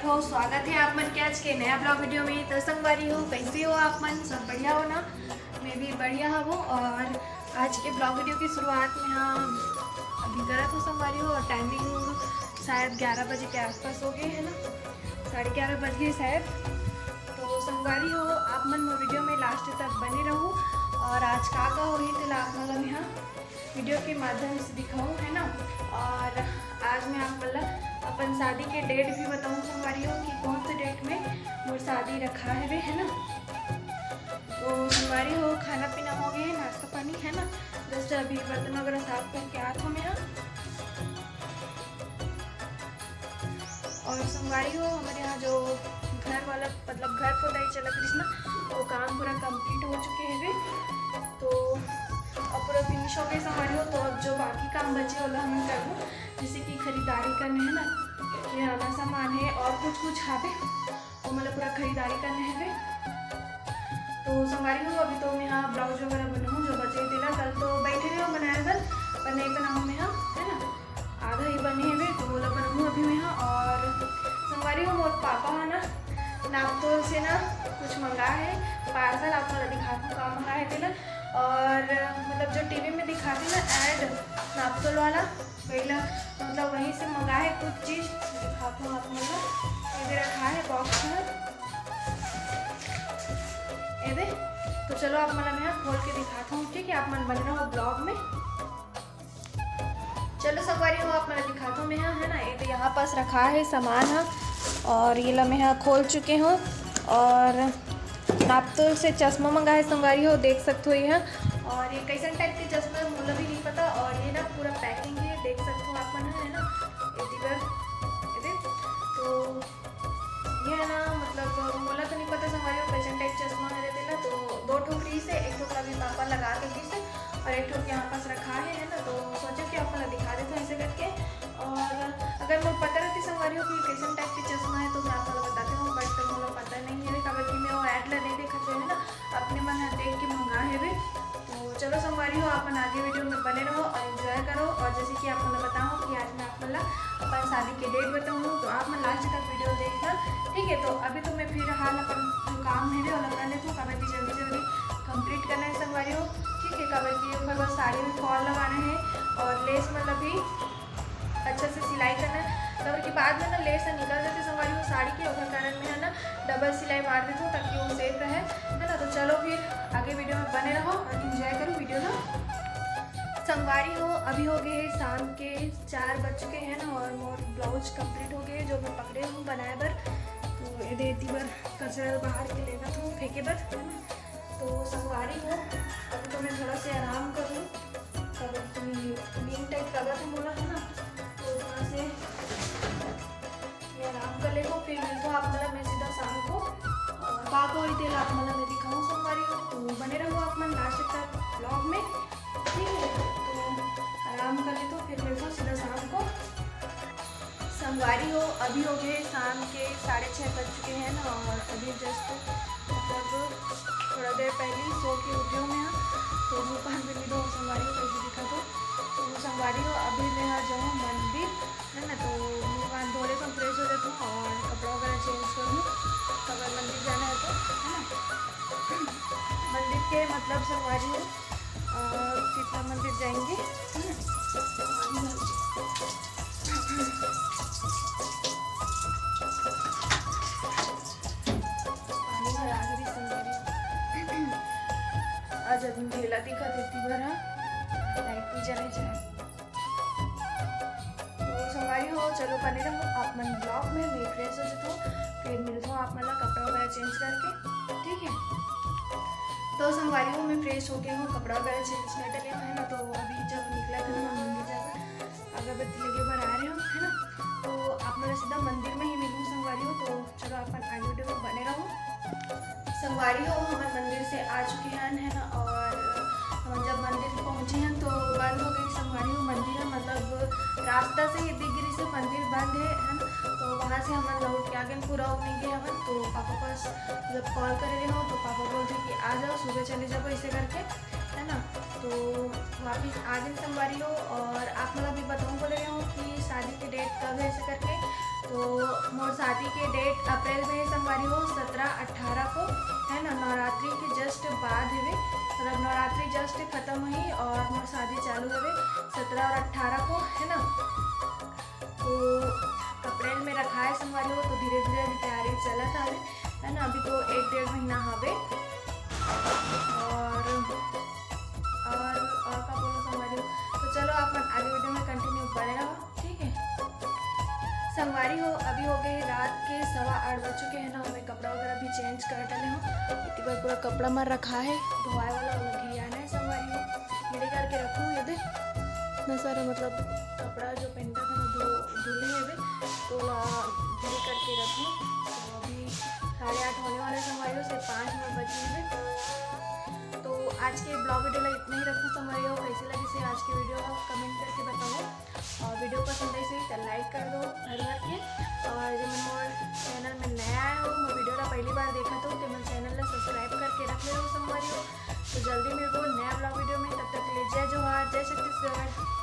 हो, स्वागत है आप मन के आज के नया ब्लॉग वीडियो में। तो संगवारी हो, कैसे हो आप मन? सब बढ़िया हो ना? मैं भी बढ़िया हूँ। और आज के ब्लॉग वीडियो की शुरुआत में हम अभी गलत हो संगवारी हो, और टाइमिंग शायद 11 बजे के आसपास हो गए है ना, 11:30 बज गए शायद। तो संगवारी हो, आप मन वो वीडियो में लास्ट तक बने रहो। और आज का हो ही तो आप मतलब यहाँ वीडियो के माध्यम से दिखाऊँ है ना। और आज मैं आप मतलब अपन शादी के डेट भी बताऊँ संगवारी हो कि कौन से डेट में मोर शादी रखा है वे है ना। तो संगवारी हो, खाना पीना हो गया, नाश्ता पानी है ना। जस्ट अभी बर्तन वगैरह साफ करके आ था मैं यहाँ। और संगवारी हो, हमारे यहाँ जो घर वाला मतलब घर खुदाई चला कृष्णा, वो काम पूरा कंप्लीट हो चुके हैं वे। तो अब पूरा फिनिश हो गए संगवारी हो। तो अब जो बाकी काम बचे वाला हमें करना, जैसे कि खरीदारी करने है ना, किराना सामान है और कुछ है वो मतलब पूरा खरीदारी करने है वे। तो संगवारी हो, अभी तो मैं यहाँ ब्लाउज वगैरह बनाऊँ जो बचे दिला। कल तो बैठे रहे बनाया कल, पर नहीं बनाऊँ मैं यहाँ है ना, आधा ही बने हुए। तो बोला बनाऊँ अभी मैं यहाँ। और संगवारी हो, मोर पापा है ना नापतोल से ना कुछ मंगा है पार्सल, आप वाला दिखाती हूँ काम मंगा है दिला। और मतलब जो टीवी में दिखाती ना ऐड नापतोल वाला, पहला मतलब वहीं से मंगा है कुछ चीज़, दिखाती हूँ आप मतलब। ये रखा है बॉक्स में ये। तो चलो आप मतलब यहाँ खोल के दिखाता हूँ, ठीक है? आप मन बन रहा हो ब्लॉग में। चलो संगवारी हो, आप मतलब दिखाता हूँ मैं यहाँ है ना। ये तो यहाँ पास रखा है सामान है, और ये ला मैं यहाँ खोल चुके हूँ। और नापतोल से चश्मा मंगा है संगवारी हो, देख सकते हो ये। और ये कैसा टाइप के चश्मा है मुझे भी नहीं पता। और ये ना पूरा पैकिंग है, देख सकते हो आप मन है ना। ये तो ये है ना, मतलब मुझे तो नहीं पता संगवारी हो कैसा टाइप चश्मा है देला। तो 2 ठोकरी से एक ठोकरा भी पापा लगा के दी से, और एक ठोक यहाँ पास रखा है ना। तो सोचे कि आप मतलब दिखा देते हैं ऐसे करके। और अगर मुझे पता रहती संगवारी हो कि कैसा टाइप की चश्मा है तो मैं आपको बताती हूँ, बट मुझे पता नहीं है कभी कि मैं वो ऐड ला नहीं देखा है ना, अपने मन देख के मंगा है वे। तो चलो संगवारी हो, अपन आगे वीडियो में बने रहो और एंजॉय करो। और जैसे कि आप मतलब बताऊँ कि आज मैं आप मतलब अपन शादी के डेट बताऊँ, तो आप मैं लास्ट तक वीडियो देखना, ठीक है? तो अभी तो मैं फिर हाल अपन जो काम है वो कर लेती हूँ, कबर की जल्दी जल्दी कंप्लीट करना है संगवारी हो, ठीक है? कबर की ऊपर बस साड़ी में फॉल लगाना है, और लेस मतलब भी अच्छे से सिलाई करना है। कबर के बाद में ना लेस निकल जाती संगवारी हो साड़ी के, उधर कारण में है ना डबल सिलाई मार देती हूँ ताकि वो सेफ रहे है ना। तो चलो फिर आगे वीडियो में बने रहो और एंजॉय करो वीडियो ना संगवारी हो। अभी हो गए शाम के 4 बज चुके हैं ना, और मोर ब्लाउज कंप्लीट हो गए जो मैं पकड़े हूँ बनाए बर। तो ये देती बर कचरा बाहर के लेना था फेंके बर। तो संगवारी हो, अभी तो मैं थोड़ा से आराम कर लूँ, कबर की नींद टाइप कबर बोला है ना, तो वहाँ से मैं आराम कर लेता हूँ। फिर मिलता हूँ आप मतलब मैं सीधा शाम को पाक हो तेल आप मतलब मैं दिखाऊँ संगवारी हो। तो बने रहो आप मन लास्ट तक ब्लॉग में, ठीक है? तो आराम कर लेते हो, फिर मिलता हूँ सीधा शाम को संगवारी हो। अभी हो गए शाम के 6:30 बज चुके हैं ना, और अभी जस्ट मतलब थोड़ा देर पहले ही सो के उठी हूँ मैं यहाँ। तो मुँह पान भी दो संगवारी हो कैसे दिखा दो। तो संगवारी हो, अभी मैं यहाँ जाऊँ मंदिर है ना, तो मुँह पान धो लेता हूँ, फ्रेश हो जाता हूँ और कपड़ा वगैरह चेंज करूँ, अगर मंदिर जाना है तो है ना। मंदिर के मतलब संगवारी हो शीतला मंदिर जाएंगे है ना। पानी भर आ गई संगवारी आज अभी मेला दिखा देती भरा लाइट भी जले जाए। तो संगवारी हो, चलो बने रहो आप मन ब्लॉग में। मैं फ्रेश हो जाता हूँ, फिर मिलता हूँ आप मतलब कपड़ा वगैरह चेंज करके, ठीक है? तो संगवारी हो, मैं फ्रेश हो गई हूँ, कपड़ा वगैरह चेंज कर डले है ना। तो अभी जब निकला था मैं मंदिर जाकर अगरबत्ती लगे बार आ रहे हो है ना। तो आप मतलब सीधा मंदिर में ही मिलूँ संगवारी हो। तो चलो अपन आगे वीडियो में बने रहो संगवारी हो। हमारे मंदिर से आ चुके हैं है ना, और हम जब मंदिर पहुँचे हैं तो बंद हो गई संगवारी हो मंदिर, मतलब रास्ता से ही दिख गिरी से मंदिर बंद है ना। तो वहाँ से हम लौट के आगे पूरा नहीं गए हवन। तो पापा पास जब कॉल कर रहे हो तो पापा बोलते कि आ जाओ सुबह चले जाओ ऐसे करके है ना। तो वापिस आ गए संगवारी हो। और आप मतलब भी बताऊँ बोल रहे हो कि शादी की डेट कब है ऐसे करके। तो मोर शादी के डेट अप्रैल में संगवारी हो 17-18 को है ना, नवरात्रि के जस्ट बाद है, मतलब नवरात्रि जस्ट खत्म हुई और मोर शादी चालू है 17 और 18 को है ना। तो अप्रैल में रखा है संगवारी हो, तो धीरे धीरे अभी तैयारी चला था है ना। अभी तो 1-1.5 महीना हवे और का बोलो संगवारी हो। तो चलो आप आगे वीडियो में कंटिन्यू बने रहो, ठीक है संगवारी हो। अभी हो गए रात के 8:15 बज चुके हैं ना। हमें कपड़ा वगैरह भी चेंज कर डाले हो, इतनी बार पूरा कपड़ा मार रखा है, धोआए वाला घियाना है संगवारी हो। मेरे करके रखूँ ये दे इतना सारा, मतलब कपड़ा जो पहनता था ना धुले है तो धीरे करके रखूँ। तो अभी 8:30 होने वाले संगवारी हो, सिर्फ 5 मिनट बचे हैं। तो आज के ब्लॉग वीडियो ला इतना ही रखो संगवारी हो। कैसे लगी से आज की वीडियो कमेंट करके बताओ, और वीडियो पसंद आई से तो लाइक कर दो घर भर के। और जब मैं मोर चैनल में नया आया हो, मैं वीडियो ला पहली बार देखा तो मैं चैनल ला सब्सक्राइब करके रख ले हो संगवारी हो। तो जल्दी मिल गो नया ब्लॉग वीडियो में, तब तक के लिए जय जोहार, जय छत्तीसगढ़।